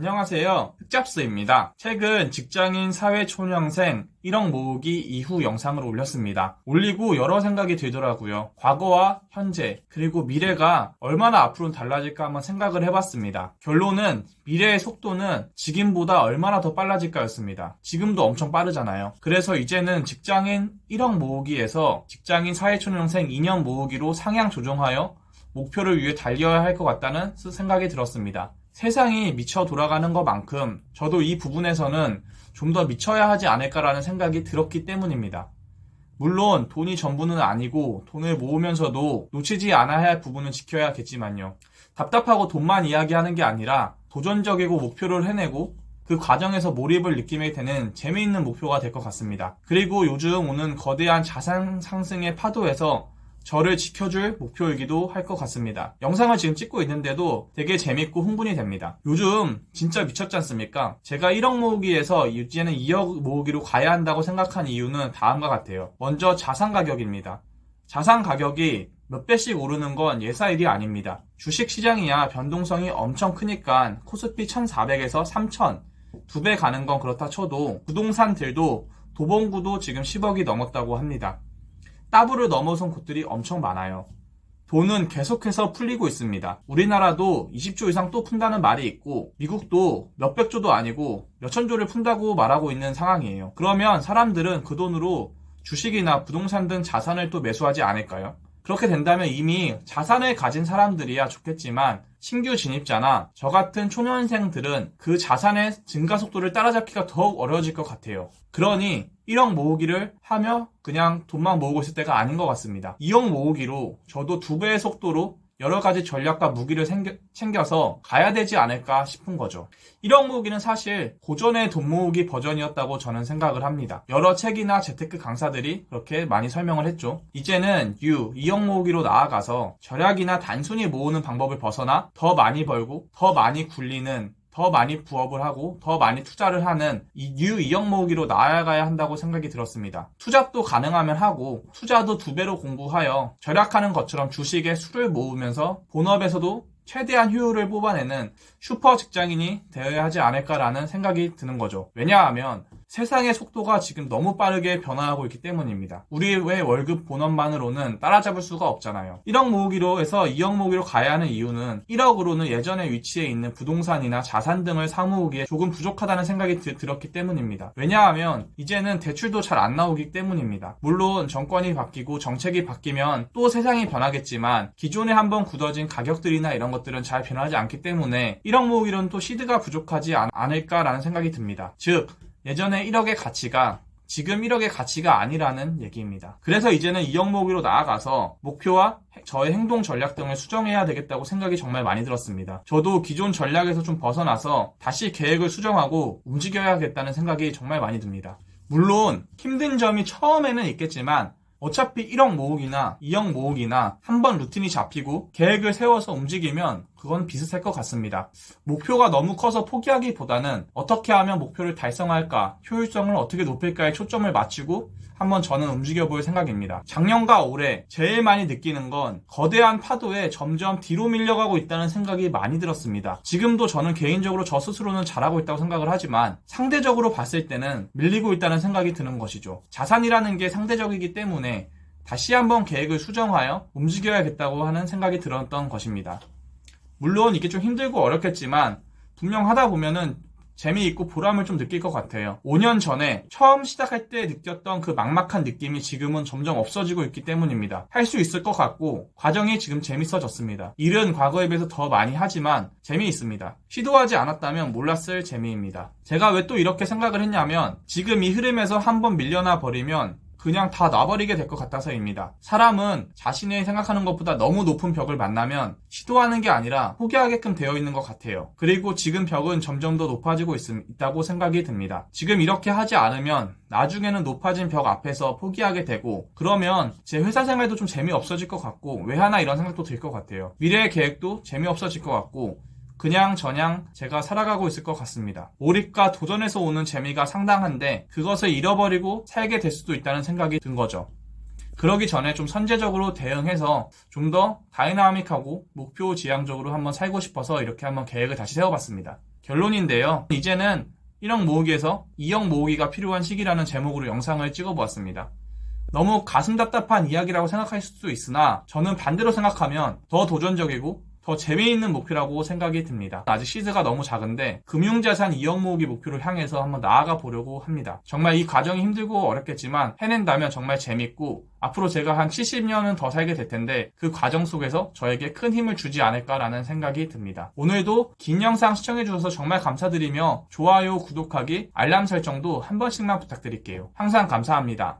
안녕하세요. 흑잡스입니다. 최근 직장인 사회초년생 1억 모으기 이후 영상을 올렸습니다. 올리고 여러 생각이 들더라고요. 과거와 현재 그리고 미래가 얼마나 앞으로 달라질까 한번 생각을 해봤습니다. 결론은 미래의 속도는 지금보다 얼마나 더 빨라질까였습니다. 지금도 엄청 빠르잖아요. 그래서 이제는 직장인 1억 모으기에서 직장인 사회초년생 2년 모으기로 상향 조정하여 목표를 위해 달려야 할 것 같다는 생각이 들었습니다. 세상이 미쳐 돌아가는 것만큼 저도 이 부분에서는 좀 더 미쳐야 하지 않을까라는 생각이 들었기 때문입니다. 물론 돈이 전부는 아니고 돈을 모으면서도 놓치지 않아야 할 부분은 지켜야겠지만요. 답답하고 돈만 이야기하는 게 아니라 도전적이고 목표를 해내고 그 과정에서 몰입을 느끼게 되는 재미있는 목표가 될 것 같습니다. 그리고 요즘 오는 거대한 자산 상승의 파도에서 저를 지켜줄 목표이기도 할 것 같습니다. 영상을 지금 찍고 있는데도 되게 재밌고 흥분이 됩니다. 요즘 진짜 미쳤지 않습니까? 제가 1억 모으기에서 이제는 2억 모으기로 가야 한다고 생각한 이유는 다음과 같아요. 먼저 자산 가격입니다. 자산 가격이 몇 배씩 오르는 건 예사일이 아닙니다. 주식 시장이야 변동성이 엄청 크니까 코스피 1400에서 3000, 2배 가는 건 그렇다 쳐도 부동산들도 도봉구도 지금 10억이 넘었다고 합니다. 따블을 넘어선 곳들이 엄청 많아요. 돈은 계속해서 풀리고 있습니다. 우리나라도 20조 이상 또 푼다는 말이 있고 미국도 몇백 조도 아니고 몇천 조를 푼다고 말하고 있는 상황이에요. 그러면 사람들은 그 돈으로 주식이나 부동산 등 자산을 또 매수하지 않을까요? 그렇게 된다면 이미 자산을 가진 사람들이야 좋겠지만 신규 진입자나 저 같은 초년생들은 그 자산의 증가 속도를 따라잡기가 더욱 어려워질 것 같아요. 그러니 1억 모으기를 하며 그냥 돈만 모으고 있을 때가 아닌 것 같습니다. 2억 모으기로 저도 2배의 속도로 여러 가지 전략과 무기를 챙겨서 가야 되지 않을까 싶은 거죠. 1억 모으기는 사실 고전의 돈 모으기 버전이었다고 저는 생각을 합니다. 여러 책이나 재테크 강사들이 그렇게 많이 설명을 했죠. 이제는 2억 모으기로 나아가서 절약이나 단순히 모으는 방법을 벗어나 더 많이 벌고 더 많이 굴리는 더 많이 부업을 하고 더 많이 투자를 하는 이 2억 모으기로 나아가야 한다고 생각이 들었습니다. 투잡도 가능하면 하고 투자도 2배로 공부하여 절약하는 것처럼 주식에 수를 모으면서 본업에서도 최대한 효율을 뽑아내는 슈퍼 직장인이 되어야 하지 않을까라는 생각이 드는 거죠. 왜냐하면 세상의 속도가 지금 너무 빠르게 변화하고 있기 때문입니다. 우리의 월급 본업만으로는 따라잡을 수가 없잖아요. 1억 모으기로 해서 2억 모으기로 가야 하는 이유는 1억으로는 예전의 위치에 있는 부동산이나 자산 등을 사모으기에 조금 부족하다는 생각이 들었기 때문입니다. 왜냐하면 이제는 대출도 잘 안 나오기 때문입니다. 물론 정권이 바뀌고 정책이 바뀌면 또 세상이 변하겠지만 기존에 한번 굳어진 가격들이나 이런 것들은 잘 변하지 않기 때문에 1억 모으기로는 또 시드가 부족하지 않을까라는 생각이 듭니다. 즉 예전에 1억의 가치가 지금 1억의 가치가 아니라는 얘기입니다. 그래서 이제는 2억 모으기로 나아가서 목표와 저의 행동 전략 등을 수정해야 되겠다고 생각이 정말 많이 들었습니다. 저도 기존 전략에서 좀 벗어나서 다시 계획을 수정하고 움직여야겠다는 생각이 정말 많이 듭니다. 물론 힘든 점이 처음에는 있겠지만 어차피 1억 모으기나 2억 모으기나 한번 루틴이 잡히고 계획을 세워서 움직이면 그건 비슷할 것 같습니다. 목표가 너무 커서 포기하기보다는 어떻게 하면 목표를 달성할까, 효율성을 어떻게 높일까에 초점을 맞추고 한번 저는 움직여볼 생각입니다. 작년과 올해 제일 많이 느끼는 건 거대한 파도에 점점 뒤로 밀려가고 있다는 생각이 많이 들었습니다. 지금도 저는 개인적으로 저 스스로는 잘하고 있다고 생각을 하지만 상대적으로 봤을 때는 밀리고 있다는 생각이 드는 것이죠. 자산이라는 게 상대적이기 때문에 다시 한번 계획을 수정하여 움직여야겠다고 하는 생각이 들었던 것입니다. 물론 이게 좀 힘들고 어렵겠지만 분명 하다 보면은 재미있고 보람을 좀 느낄 것 같아요. 5년 전에 처음 시작할 때 느꼈던 그 막막한 느낌이 지금은 점점 없어지고 있기 때문입니다. 할 수 있을 것 같고 과정이 지금 재밌어졌습니다. 일은 과거에 비해서 더 많이 하지만 재미있습니다. 시도하지 않았다면 몰랐을 재미입니다. 제가 왜 또 이렇게 생각을 했냐면 지금 이 흐름에서 한번 밀려나 버리면 그냥 다 놔버리게 될 것 같아서입니다. 사람은 자신이 생각하는 것보다 너무 높은 벽을 만나면 시도하는 게 아니라 포기하게끔 되어 있는 것 같아요. 그리고 지금 벽은 점점 더 높아지고 있다고 생각이 듭니다. 지금 이렇게 하지 않으면 나중에는 높아진 벽 앞에서 포기하게 되고 그러면 제 회사 생활도 좀 재미없어질 것 같고 왜 하나 이런 생각도 들 것 같아요. 미래의 계획도 재미없어질 것 같고 그냥 저냥 제가 살아가고 있을 것 같습니다. 몰입과 도전에서 오는 재미가 상당한데 그것을 잃어버리고 살게 될 수도 있다는 생각이 든 거죠. 그러기 전에 좀 선제적으로 대응해서 좀 더 다이나믹하고 목표 지향적으로 한번 살고 싶어서 이렇게 한번 계획을 다시 세워봤습니다. 결론인데요. 이제는 1억 모으기에서 2억 모으기가 필요한 시기라는 제목으로 영상을 찍어보았습니다. 너무 가슴 답답한 이야기라고 생각할 수도 있으나 저는 반대로 생각하면 더 도전적이고 더 재미있는 목표라고 생각이 듭니다. 아직 시드가 너무 작은데 금융자산 2억 모으기 목표를 향해서 한번 나아가 보려고 합니다. 정말 이 과정이 힘들고 어렵겠지만 해낸다면 정말 재밌고 앞으로 제가 한 70년은 더 살게 될 텐데 그 과정 속에서 저에게 큰 힘을 주지 않을까라는 생각이 듭니다. 오늘도 긴 영상 시청해주셔서 정말 감사드리며 좋아요, 구독하기, 알람 설정도 한 번씩만 부탁드릴게요. 항상 감사합니다.